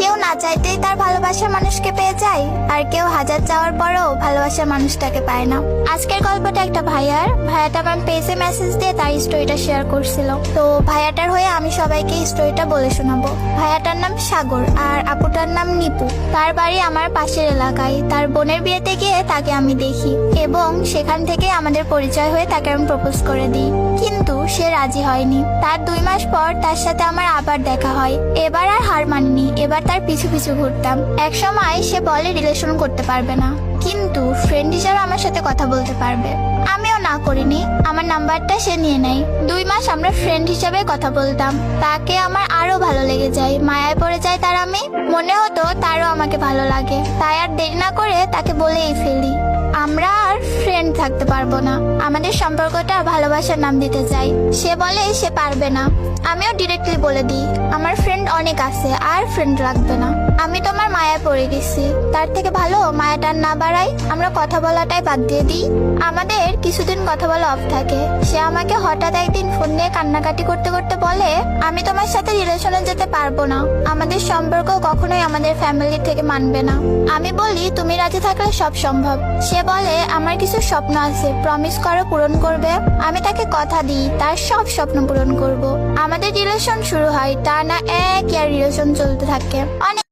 কেউ না চাইতেই তার ভালোবাসার মানুষকে পেয়ে যায়, আর কেউ হাজার চাওয়ার পরেও ভালোবাসার মানুষটাকে পায় না। আজকের গল্পটা একটা ভাইয়াটা আমার পেজে মেসেজ দিয়ে তার স্টোরিটা শেয়ার করছিল। তো ভাইয়াটার হয়ে আমি সবাইকে স্টোরিটা বলে শোনাবো। ভাইয়াটার নাম সাগর আর আপুটার নাম নিপু। তার বাড়ি আমার পাশের এলাকায়। তার বোনের বিয়েতে গিয়ে তাকে আমি দেখি এবং সেখান থেকে আমাদের পরিচয় হয়ে তাকে আমি প্রপোজ করে দিই, কিন্তু সে রাজি হয়নি। তার 2 মাস পর তার সাথে আমার আবার দেখা হয়। এবার আর হার মানিনি, এবার তার পিছু পিছু ঘুরতাম। এক সময় সে বলে রিলেশন করতে পারবে না, কিন্তু ফ্রেন্ড হিসেবে আমার সাথে কথা বলতে পারবে। আমিও না করিনি, আমার নাম্বারটা সে নিয়ে নেয়। 2 মাস আমরা ফ্রেন্ড হিসেবে কথা বলতাম। তাকে আমার আরো ভালো লেগে যায়, মায়ায় পড়ে যায় তার। আমি মনে হতো তারও আমাকে ভালো লাগে, তাই আর দেরি না করে তাকে বলেই ফেলি আমরা আর ফ্রেন্ড থাকতে পারবো না, আমাদের সম্পর্কটা ভালোবাসার নাম দিতে চাই। সে বলে সে পারবে না। আমিও ডিরেক্টলি বলে দিই আমার ফ্রেন্ড অনেক আছে, আর ফ্রেন্ড লাগবে না। আমি তোমার মায়ায় পড়ে গেছি, তার থেকে ভালো মায়াটা না বাড়াই, আমরা কথা বলাটাই বাদ দিয়ে দিই। আমাদের কিছুদিন কথা বলা অফ থাকে। সে আমাকে হঠাৎ একদিন ফোন দিয়ে কান্নাকাটি করতে করতে বলে আমি তোমার সাথে রিলেশনে যেতে পারবো না, আমাদের সম্পর্ক কখনোই আমাদের ফ্যামিলি থেকে মানবে না। আমি বলি তুমি রাজি থাকলে সব সম্ভব। সে বলে আমার কিছু স্বপ্ন আছে, প্রমিস করো পূরণ করবে। আমি তাকে কথা দিই তার সব স্বপ্ন পূরণ করব। আমাদের রিলেশন শুরু হয়, তা না 1 ইয়ার রিলেশন চলতে থাকে। অনেক